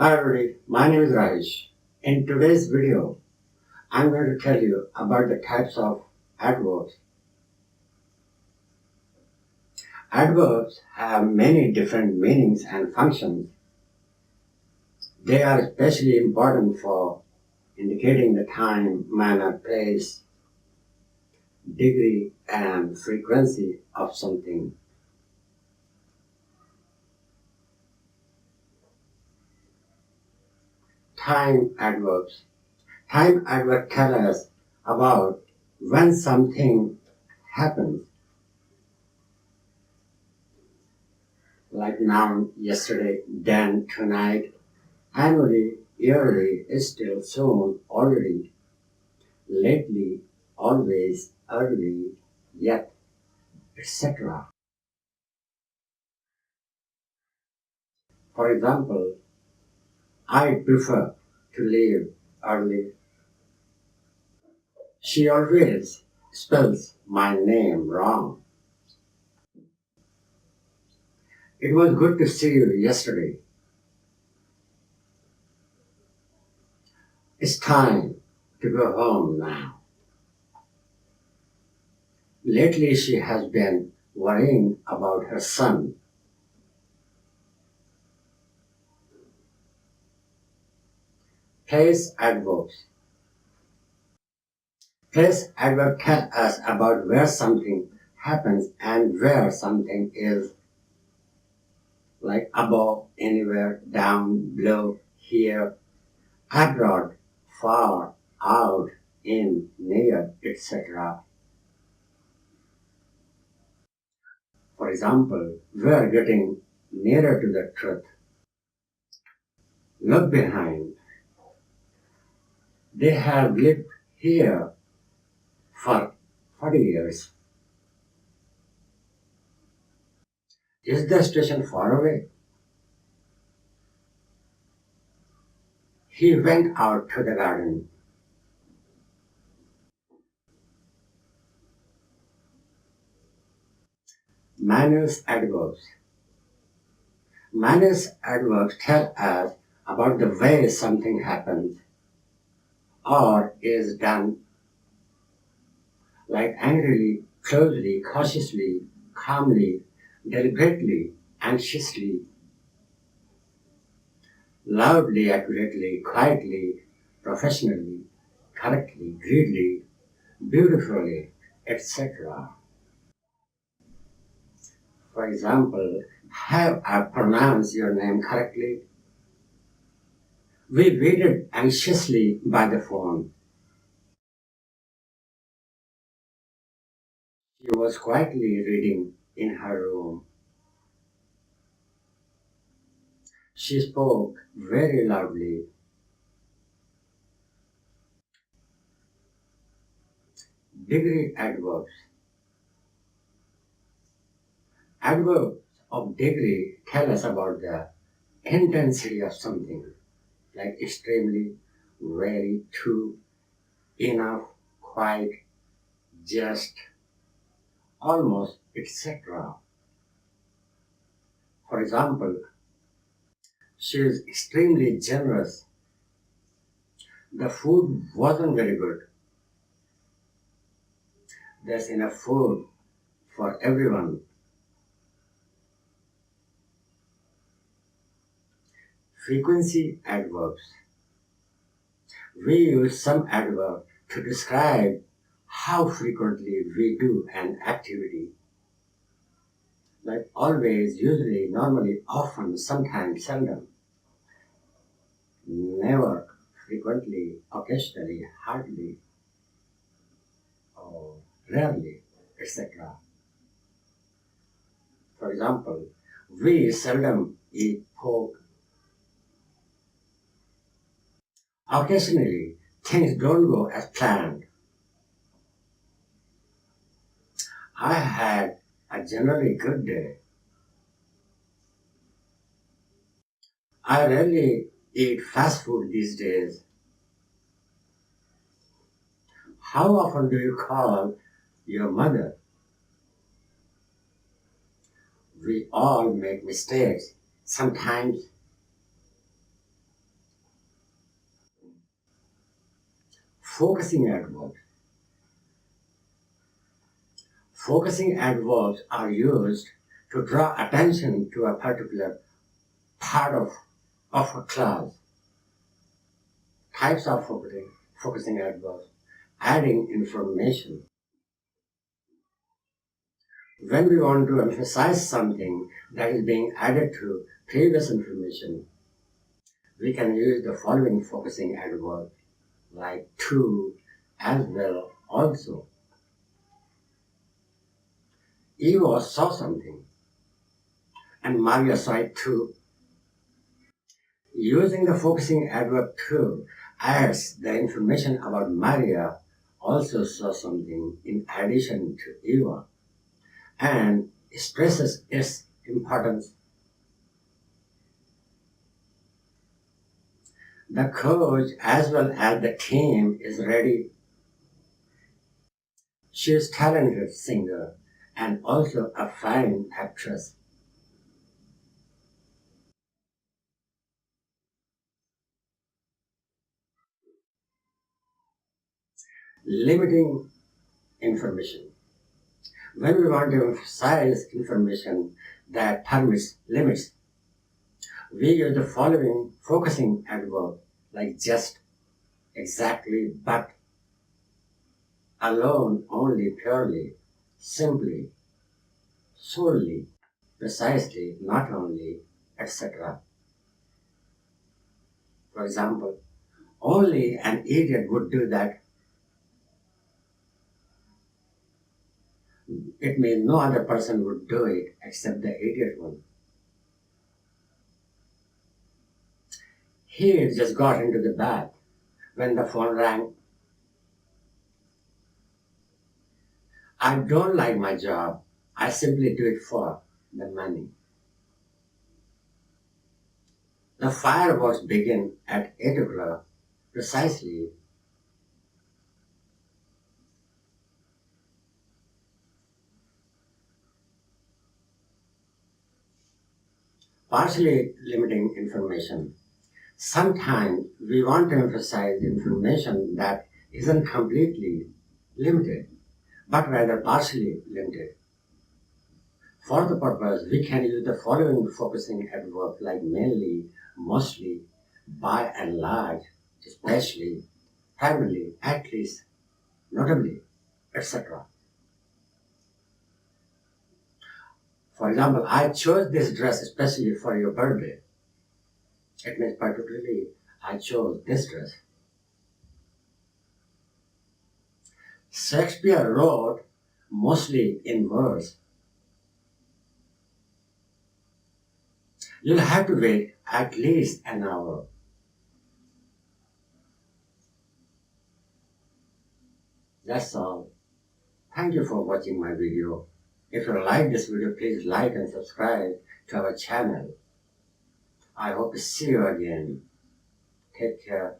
Hi everybody, my name is Rahish. In today's video, I'm going to tell you about the types of adverbs. Adverbs have many different meanings and functions. They are especially important for indicating the time, manner, place, degree, and frequency of something. Time adverbs. Time adverbs tell us about when something happens, like now, yesterday, then, tonight, annually, yearly, still, soon, already, lately, always, early, yet, etc. For example, I prefer to leave early. She always spells my name wrong. It was good to see you yesterday. It's time to go home now. Lately, she has been worrying about her son. Place adverbs. Place adverb tell us about where something happens and where something is, like above, anywhere, down, below, here, abroad, far, out, in, near, etc. For example, we are getting nearer to the truth. Look behind. They have lived here for 40 years. Is the station far away? He went out to the garden. Manners adverbs. Manners adverbs tell us about the way something happens or is done, like angrily, closely, cautiously, calmly, deliberately, anxiously, loudly, accurately, quietly, professionally, correctly, greedily, beautifully, etc. For example, have I pronounced your name correctly? We waited anxiously by the phone. She was quietly reading in her room. She spoke very loudly. Degree adverbs. Adverbs of degree tell us about the intensity of something, like extremely, very, too, enough, quite, just, almost, etc. For example, she is extremely generous. The food wasn't very good. There's enough food for everyone. Frequency adverbs. We use some adverb to describe how frequently we do an activity, like always, usually, normally, often, sometimes, seldom, never, frequently, occasionally, hardly, or rarely, etc. For example, we seldom eat pork. Occasionally, things don't go as planned. I had a generally good day. I rarely eat fast food these days. How often do you call your mother? We all make mistakes. Sometimes Focusing adverbs. Focusing adverbs are used to draw attention to a particular part of a clause. Types of focusing adverbs. Adding information. When we want to emphasize something that is being added to previous information, we can use the following focusing adverb like to, as well, also. Eva saw something and Maria saw it too. Using the focusing adverb to adds the information about Maria also saw something in addition to Eva and stresses its importance. The coach as well as the team is ready. She is a talented singer and also a fine actress. Limiting information. When we want to emphasize information that permits limits, we use the following focusing adverb like just, exactly, but, alone, only, purely, simply, solely, precisely, not only, etc. For example, only an idiot would do that. It means no other person would do it except the idiot one. He just got into the bath when the phone rang. I don't like my job. I simply do it for the money. The fireworks begin at 8 o'clock precisely. Partially limiting information. Sometimes we want to emphasize information that isn't completely limited, but rather partially limited. For the purpose, we can use the following focusing adverb like mainly, mostly, by and large, especially, primarily, at least, notably, etc. For example, I chose this dress especially for your birthday. It means particularly, I chose this dress. Shakespeare wrote mostly in verse. You'll have to wait at least an hour. That's all. Thank you for watching my video. If you like this video, please like and subscribe to our channel. I hope to see you again. Take care.